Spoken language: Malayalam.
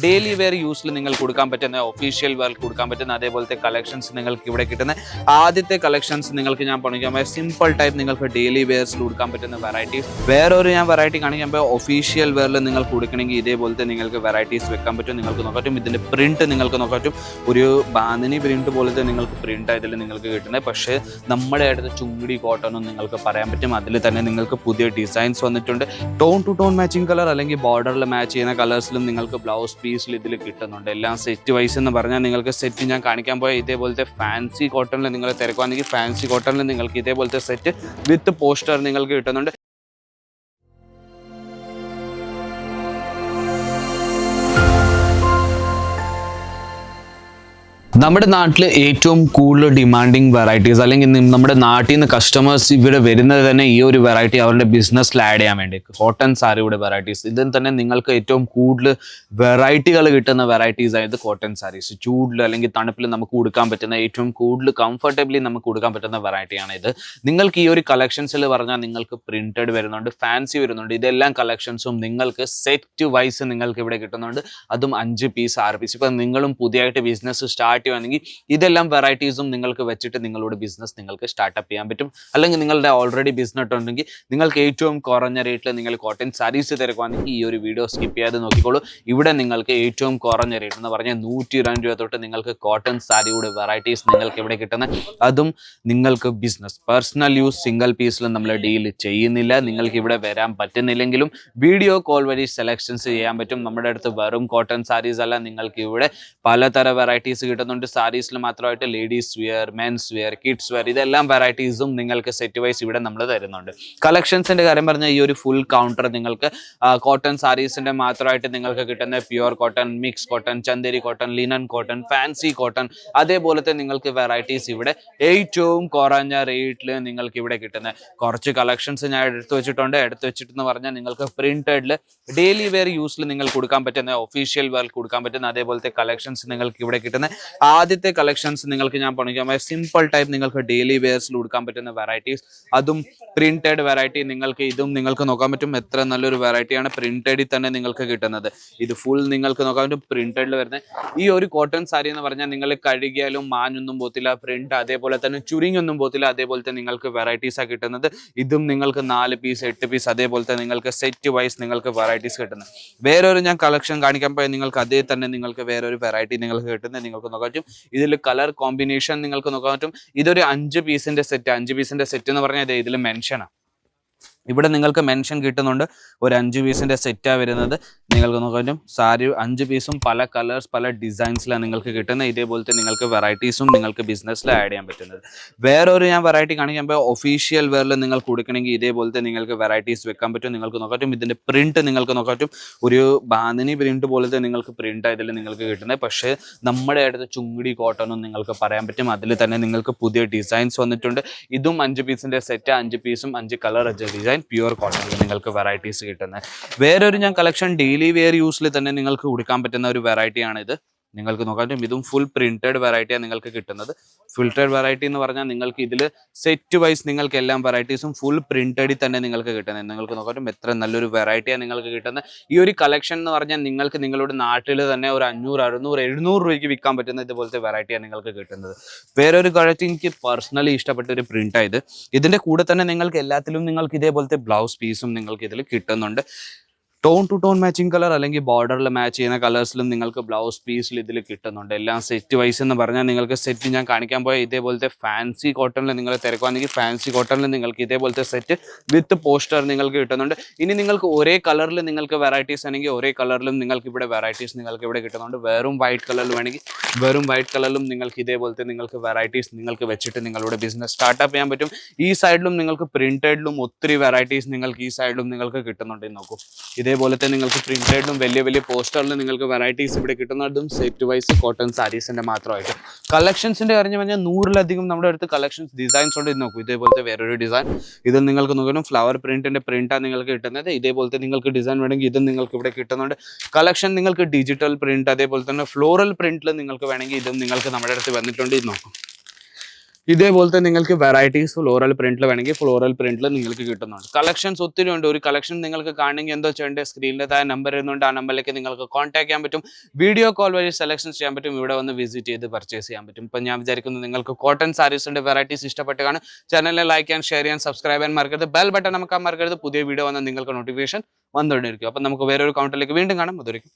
ഡെയിലി വെയർ യൂസിൽ നിങ്ങൾ കൊടുക്കാൻ പറ്റുന്ന ഒഫീഷ്യൽ വെയർ കൊടുക്കാൻ പറ്റുന്ന അതേപോലത്തെ കളക്ഷൻസ് നിങ്ങൾക്ക് ഇവിടെ കിട്ടുന്ന ആദ്യത്തെ കളക്ഷൻസ് നിങ്ങൾക്ക് ഞാൻ കാണിക്കുമ്പോൾ സിമ്പിൾ ടൈപ്പ് നിങ്ങൾക്ക് ഡെയിലി വെയർസിൽ കൊടുക്കാൻ പറ്റുന്ന വെറൈറ്റീസ്. വേറൊരു ഞാൻ വെറൈറ്റി കാണിക്കുമ്പോൾ ഒഫീഷ്യൽ വെയറിൽ നിങ്ങൾ കൊടുക്കണമെങ്കിൽ ഇതേപോലത്തെ നിങ്ങൾക്ക് വെറൈറ്റീസ് വെക്കാൻ പറ്റും. നിങ്ങൾക്ക് നോക്കാൻ പറ്റും ഇതിൻ്റെ പ്രിന്റ് നിങ്ങൾക്ക് നോക്കാൻ പറ്റും. ഒരു ബാന്തിനി പ്രിന്റ് പോലത്തെ നിങ്ങൾക്ക് പ്രിന്റ് ആയതിൽ നിങ്ങൾക്ക് കിട്ടുന്നത്. പക്ഷേ നമ്മുടെ അടുത്ത് ചുങ്കിടി കോട്ടണും നിങ്ങൾക്ക് പറയാൻ പറ്റും. അതിൽ തന്നെ നിങ്ങൾക്ക് പുതിയ ഡിസൈൻസ് വന്നിട്ടുണ്ട്. Tone to tone matching colour അല്ലെങ്കിൽ ബോർഡറിൽ മാച്ച് ചെയ്യുന്ന കളേഴ്സിലും നിങ്ങൾക്ക് ബ്ലൗസ് പീസിൽ ഇതിൽ കിട്ടുന്നുണ്ട്. എല്ലാം സെറ്റ് വൈസ് എന്ന് പറഞ്ഞാൽ നിങ്ങൾക്ക് സെറ്റ് ഞാൻ കാണിക്കാൻ പോയ ഇതേപോലത്തെ ഫാൻസി കോട്ടണിൽ നിങ്ങൾ തിരക്കുവാണെങ്കിൽ ഫാൻസി കോട്ടണിൽ നിങ്ങൾക്ക് ഇതേപോലത്തെ സെറ്റ് വിത്ത് പോസ്റ്റർ നിങ്ങൾക്ക് കിട്ടുന്നുണ്ട്. നമ്മുടെ നാട്ടിൽ ഏറ്റവും കൂടുതൽ ഡിമാൻഡിങ് വെറൈറ്റീസ് അല്ലെങ്കിൽ നമ്മുടെ നാട്ടിൽ നിന്ന് കസ്റ്റമേഴ്സ് ഇവിടെ വരുന്നത് തന്നെ ഈ ഒരു വെറൈറ്റി അവരുടെ ബിസിനസ്സിൽ ആഡ് ചെയ്യാൻ വേണ്ടി കോട്ടൺ സാരിയുടെ വെറൈറ്റീസ്. ഇതിൽ തന്നെ നിങ്ങൾക്ക് ഏറ്റവും കൂടുതൽ വെറൈറ്റികൾ കിട്ടുന്ന വെറൈറ്റീസ് ആയത് കോട്ടൺ സാരീസ്. ചൂടിൽ അല്ലെങ്കിൽ തണുപ്പിൽ നമുക്ക് കൊടുക്കാൻ പറ്റുന്ന ഏറ്റവും കൂടുതൽ കംഫർട്ടബിളി നമുക്ക് കൊടുക്കാൻ പറ്റുന്ന വെറൈറ്റിയാണ് ഇത്. നിങ്ങൾക്ക് ഈ ഒരു കളക്ഷൻസിൽ പറഞ്ഞാൽ നിങ്ങൾക്ക് പ്രിന്റഡ് വരുന്നുണ്ട്, ഫാൻസി വരുന്നുണ്ട്. ഇതെല്ലാം കളക്ഷൻസും നിങ്ങൾക്ക് സെറ്റ് വൈസ് നിങ്ങൾക്ക് ഇവിടെ കിട്ടുന്നുണ്ട്. അതും 5 പീസ് 6 പീസ്. ഇപ്പം നിങ്ങളും പുതിയതായിട്ട് ബിസിനസ് സ്റ്റാർട്ട് ചെയ്യുകയാണെങ്കിൽ ഇതെല്ലാം വെറൈറ്റീസും നിങ്ങൾക്ക് വെച്ചിട്ട് നിങ്ങളുടെ ബിസിനസ് നിങ്ങൾക്ക് സ്റ്റാർട്ടപ്പ് ചെയ്യാൻ പറ്റും. അല്ലെങ്കിൽ നിങ്ങളുടെ ഓൾറെഡി ബിസിനസ് ഉണ്ടെങ്കിൽ നിങ്ങൾക്ക് ഏറ്റവും കുറഞ്ഞ റേറ്റിൽ നിങ്ങൾ കോട്ടൺ സാരീസ് തിരക്കുവാണെങ്കിൽ ഈ ഒരു വീഡിയോ സ്കിപ്പ് ചെയ്യാതെ നോക്കിക്കോളൂ. ഇവിടെ നിങ്ങൾക്ക് ഏറ്റവും കുറഞ്ഞ റേറ്റ് എന്ന് പറഞ്ഞാൽ 120 രൂപ തൊട്ട് നിങ്ങൾക്ക് കോട്ടൺ സാരിയുടെ വെറൈറ്റീസ് നിങ്ങൾക്ക് ഇവിടെ കിട്ടുന്നത്. അതും നിങ്ങൾക്ക് ബിസിനസ് പേഴ്സണൽ യൂസ് സിംഗിൾ പീസിൽ നമ്മൾ ഡീൽ ചെയ്യുന്നില്ല. നിങ്ങൾക്ക് ഇവിടെ വരാൻ പറ്റുന്നില്ലെങ്കിലും വീഡിയോ കോൾ വഴി സെലക്ഷൻസ് ചെയ്യാൻ പറ്റും. നമ്മുടെ അടുത്ത് വെറും കോട്ടൺ സാരീസ് അല്ല, നിങ്ങൾക്ക് ഇവിടെ പലതരം വെറൈറ്റീസ് കിട്ടുന്നുണ്ട്. സാരീസിൽ മാത്രമായിട്ട് ladies wear, men's wear, kids wear, ഇതെല്ലാം വെറൈറ്റീസും നിങ്ങൾക്ക് സെറ്റ് വൈസ് ഇവിടെ നമ്മൾ തരുന്നുണ്ട്. കളക്ഷൻസിന്റെ കാര്യം പറഞ്ഞാൽ ഈ ഒരു ഫുൾ കൗണ്ടർ നിങ്ങൾക്ക് കോട്ടൺ സാരീസിന്റെ മാത്രമായിട്ട് നിങ്ങൾക്ക് കിട്ടുന്ന pure cotton, mix cotton, Chanderi cotton, linen cotton, fancy cotton, അതേപോലത്തെ നിങ്ങൾക്ക് വെറൈറ്റീസ് ഇവിടെ ഏറ്റവും കുറഞ്ഞ റേറ്റിൽ നിങ്ങൾക്ക് ഇവിടെ കിട്ടുന്ന കുറച്ച് കളക്ഷൻസ് ഞാൻ എടുത്തു വെച്ചിട്ടെന്ന് പറഞ്ഞാൽ നിങ്ങൾക്ക് പ്രിന്റഡിൽ ഡെയിലി വെയർ യൂസിൽ നിങ്ങൾ കൊടുക്കാൻ പറ്റുന്ന ഒഫീഷ്യൽ വെയർ കൊടുക്കാൻ പറ്റുന്ന അതേപോലത്തെ കളക്ഷൻസ് നിങ്ങൾക്ക് ഇവിടെ കിട്ടുന്ന ആദ്യത്തെ കളക്ഷൻസ് നിങ്ങൾക്ക് ഞാൻ കാണിക്കുമ്പോൾ സിമ്പിൾ ടൈപ്പ് നിങ്ങൾക്ക് ഡെയിലി വെയർസിൽ കൊടുക്കാൻ പറ്റുന്ന വെറൈറ്റീസ്. അതും പ്രിന്റഡ് വെറൈറ്റി. നിങ്ങൾക്ക് ഇതും നിങ്ങൾക്ക് നോക്കാൻ പറ്റും എത്ര നല്ലൊരു വെറൈറ്റിയാണ് പ്രിന്റഡിൽ തന്നെ നിങ്ങൾക്ക് കിട്ടുന്നത്. ഇത് ഫുൾ നിങ്ങൾക്ക് നോക്കാൻ പറ്റും പ്രിന്റഡിൽ വരുന്നത്. ഈ ഒരു കോട്ടൺ സാരി എന്ന് പറഞ്ഞാൽ നിങ്ങൾ കഴുകിയാലും മാഞ്ഞൊന്നും പോത്തില്ല, പ്രിന്റ് അതേപോലെ തന്നെ ചുരുങ്ങൊന്നും പോത്തില്ല. അതേപോലത്തെ നിങ്ങൾക്ക് വെറൈറ്റീസാണ് കിട്ടുന്നത്. ഇതും നിങ്ങൾക്ക് 4 പീസ് 8 പീസ് അതേപോലത്തെ നിങ്ങൾക്ക് സെറ്റ് വൈസ് നിങ്ങൾക്ക് വെറൈറ്റീസ് കിട്ടുന്നത്. വേറൊരു ഞാൻ കളക്ഷൻ കാണിക്കാൻ പോയാൽ നിങ്ങൾക്ക് അതേ തന്നെ നിങ്ങൾക്ക് വേറൊരു വെറൈറ്റി നിങ്ങൾക്ക് കിട്ടുന്നത് നിങ്ങൾക്ക് നോക്കാൻ പറ്റും. ഇതിൽ കളർ കോമ്പിനേഷൻ നിങ്ങൾക്ക് നോക്കാൻ പറ്റും. ഇതൊരു 5 പീസിന്റെ സെറ്റ് എന്ന് പറഞ്ഞാൽ ഇതിൽ മെൻഷനാണ്. ഇവിടെ നിങ്ങൾക്ക് മെൻഷൻ കിട്ടുന്നുണ്ട്. ഒരു 5 പീസിന്റെ സെറ്റാണ് വരുന്നത്. നിങ്ങൾക്ക് നോക്കാൻ പറ്റും സാരി 5 പീസും പല കളേഴ്സ് പല ഡിസൈൻസിലാണ് നിങ്ങൾക്ക് കിട്ടുന്നത്. ഇതേപോലത്തെ നിങ്ങൾക്ക് വെറൈറ്റീസും നിങ്ങൾക്ക് ബിസിനസ്സിൽ ആഡ് ചെയ്യാൻ പറ്റുന്നത്. വേറൊരു ഞാൻ വെറൈറ്റി കാണിക്കുമ്പോൾ ഒഫീഷ്യൽ വെയറിൽ നിങ്ങൾ കൊടുക്കണമെങ്കിൽ ഇതേപോലത്തെ നിങ്ങൾക്ക് വെറൈറ്റീസ് വെക്കാൻ പറ്റും. നിങ്ങൾക്ക് നോക്കാൻ പറ്റും ഇതിന്റെ പ്രിന്റ് നിങ്ങൾക്ക് നോക്കാൻ പറ്റും. ഒരു ബാന്തിനി പ്രിന്റ് പോലത്തെ നിങ്ങൾക്ക് പ്രിന്റ് ആയതിൽ നിങ്ങൾക്ക് കിട്ടുന്നത്. പക്ഷേ നമ്മുടെ അടുത്ത് ചുങ്കിടി കോട്ടണും നിങ്ങൾക്ക് പറയാൻ പറ്റും. അതിൽ തന്നെ നിങ്ങൾക്ക് പുതിയ ഡിസൈൻസ് വന്നിട്ടുണ്ട്. ഇതും 5 പീസിന്റെ സെറ്റ്, 5 പീസും 5 കളർ ഡിസൈൻ പ്യുവർ കോട്ടണിൽ നിങ്ങൾക്ക് വെറൈറ്റീസ് കിട്ടുന്നത്. വേറൊരു ഞാൻ കളക്ഷൻ ഡെയിലി വെയർ യൂസിൽ തന്നെ നിങ്ങൾക്ക് കൊടുക്കാൻ പറ്റുന്ന ഒരു വെറൈറ്റിയാണ് ഇത്. നിങ്ങൾക്ക് നോക്കാൻ പറ്റും ഇതും ഫുൾ പ്രിന്റഡ് വെറൈറ്റിയാണ് നിങ്ങൾക്ക് കിട്ടുന്നത്. ഫിൽറ്റഡ് വെറൈറ്റി എന്ന് പറഞ്ഞാൽ നിങ്ങൾക്ക് ഇതിൽ സെറ്റ് വൈസ് നിങ്ങൾക്ക് എല്ലാ വെറൈറ്റീസും ഫുൾ പ്രിന്റഡിൽ തന്നെ നിങ്ങൾക്ക് കിട്ടുന്നത്. നിങ്ങൾക്ക് നോക്കാൻ പറ്റും എത്ര നല്ലൊരു വെറൈറ്റിയാണ് നിങ്ങൾക്ക് കിട്ടുന്നത്. ഈ ഒരു കളക്ഷൻ എന്ന് പറഞ്ഞാൽ നിങ്ങൾക്ക് നിങ്ങളുടെ നാട്ടിൽ തന്നെ ഒരു 500 600 700 രൂപയ്ക്ക് വിൽക്കാൻ പറ്റുന്ന ഇതുപോലത്തെ വെറൈറ്റിയാണ് നിങ്ങൾക്ക് കിട്ടുന്നത്. വേറൊരു വെറൈറ്റി എനിക്ക് പേഴ്സണലി ഇഷ്ടപ്പെട്ട ഒരു പ്രിന്റായത്. ഇതിന്റെ കൂടെ തന്നെ നിങ്ങൾക്ക് എല്ലാത്തിലും നിങ്ങൾക്ക് ഇതേപോലത്തെ ബ്ലൗസ് പീസും നിങ്ങൾക്ക് ഇതിൽ കിട്ടുന്നുണ്ട്. Tone to tone matching colour അല്ലെങ്കിൽ ബോർഡറിൽ മാച്ച് ചെയ്യുന്ന കളേഴ്സിലും നിങ്ങൾക്ക് ബ്ലൗസ് പീസിൽ ഇതിൽ കിട്ടുന്നുണ്ട്. എല്ലാം സെറ്റ് വൈസ് എന്ന് പറഞ്ഞാൽ നിങ്ങൾക്ക് സെറ്റ് ഞാൻ കാണിക്കാൻ പോയ ഇതേപോലത്തെ ഫാൻസി കോട്ടണിൽ നിങ്ങൾ തിരക്കുവാണെങ്കിൽ ഫാൻസി കോട്ടണിൽ നിങ്ങൾക്ക് ഇതേപോലത്തെ സെറ്റ് വിത്ത് പോസ്റ്റർ നിങ്ങൾക്ക് കിട്ടുന്നുണ്ട്. ഇനി നിങ്ങൾക്ക് ഒരേ കളറിൽ നിങ്ങൾക്ക് വെറൈറ്റീസ് ആണെങ്കിൽ ഒരേ കളറിലും നിങ്ങൾക്ക് ഇവിടെ വെറൈറ്റീസ് നിങ്ങൾക്ക് ഇവിടെ കിട്ടുന്നുണ്ട്. വെറും വൈറ്റ് കളറിൽ വേണമെങ്കിൽ വെറും വൈറ്റ് കളറിലും നിങ്ങൾക്ക് ഇതേപോലത്തെ നിങ്ങൾക്ക് വെറൈറ്റീസ് നിങ്ങൾക്ക് വെച്ചിട്ട് നിങ്ങളുടെ ബിസിനസ് സ്റ്റാർട്ടപ്പ് ചെയ്യാൻ പറ്റും. ഈ സൈഡിലും നിങ്ങൾക്ക് പ്രിന്റഡിലും ഒത്തിരി വെറൈറ്റീസ് നിങ്ങൾക്ക് ഈ സൈഡിലും നിങ്ങൾക്ക് കിട്ടുന്നുണ്ട്. നോക്കൂ ഇതേപോലത്തെ നിങ്ങൾക്ക് പ്രിന്റഡിലും വലിയ വലിയ പോസ്റ്ററിലും നിങ്ങൾക്ക് വെറൈറ്റീസ് ഇവിടെ കിട്ടുന്നതും സെറ്റ് വൈസ് കോട്ടൺ സാരീസിന്റെ മാത്രമായിട്ട്. കളക്ഷൻസിന്റെ കാര്യം പറഞ്ഞാൽ 100-ലധികം നമ്മുടെ അടുത്ത് കളക്ഷൻസ് ഡിസൈൻസ് ഉണ്ട്. ഇത് നോക്കൂ ഇതേപോലത്തെ വേറൊരു ഡിസൈൻ. ഇത് നിങ്ങൾക്ക് നോക്കണം ഫ്ലവർ പ്രിന്റിന്റെ പ്രിന്റാണ് നിങ്ങൾക്ക് കിട്ടുന്നത്. ഇതേപോലത്തെ നിങ്ങൾക്ക് ഡിസൈൻ വേണമെങ്കിൽ ഇതും നിങ്ങൾക്ക് ഇവിടെ കിട്ടുന്നുണ്ട്. കളക്ഷൻ നിങ്ങൾക്ക് ഡിജിറ്റൽ പ്രിന്റ് അതേപോലെ തന്നെ ഫ്ലോറൽ പ്രിന്റിൽ നിങ്ങൾക്ക് വേണമെങ്കിൽ ഇതും നിങ്ങൾക്ക് നമ്മുടെ അടുത്ത് വന്നിട്ടുണ്ട്. ഇത് നോക്കും ഇതേപോലത്തെ നിങ്ങൾക്ക് വെറൈറ്റീസ് ഫ്ലോറൽ പ്രിന്റിൽ വേണമെങ്കിൽ ഫ്ലോറൽ പ്രിന്റിൽ നിങ്ങൾക്ക് കിട്ടുന്നുണ്ട്. കളക്ഷൻസ് ഒത്തിരി ഉണ്ട്. ഒരു കളക്ഷൻ നിങ്ങൾക്ക് കാണണമെങ്കിൽ എന്തോ ചെയ്യേണ്ടത്, സ്ക്രീനിൽ താഴെ നമ്പർ ഇരുന്നുണ്ട്, ആ നമ്പറിലേക്ക് നിങ്ങൾക്ക് കോൺടാക്ട് ചെയ്യാൻ പറ്റും. വീഡിയോ കോൾ വഴി സെലക്ഷൻ ചെയ്യാൻ പറ്റും. ഇവിടെ വന്ന് വിസിറ്റ് ചെയ്ത് പർച്ചേസ് ചെയ്യാൻ പറ്റും. ഇപ്പം ഞാൻ വിചാരിക്കുന്നു നിങ്ങൾക്ക് കോട്ടൺ സാരീസിന്റെ വെറൈറ്റീസ് ഇഷ്ടപ്പെട്ട് കാണും. ചാനലിനെ ലൈക്ക് ചെയ്യാൻ, ഷെയർ ചെയ്യാൻ, സബ്സ്ക്രൈബ് ചെയ്യാൻ മറക്കരുത്. ബെൽ ബട്ടൺ നമുക്ക് മറക്കരുത്. പുതിയ വീഡിയോ വന്ന് നിങ്ങൾക്ക് നോട്ടിഫിക്കേഷൻ വന്നുകൊണ്ടിരിക്കും. അപ്പം നമുക്ക് വേറൊരു കൗണ്ടറിലേക്ക് വീണ്ടും കാണാം. അതുവരെയും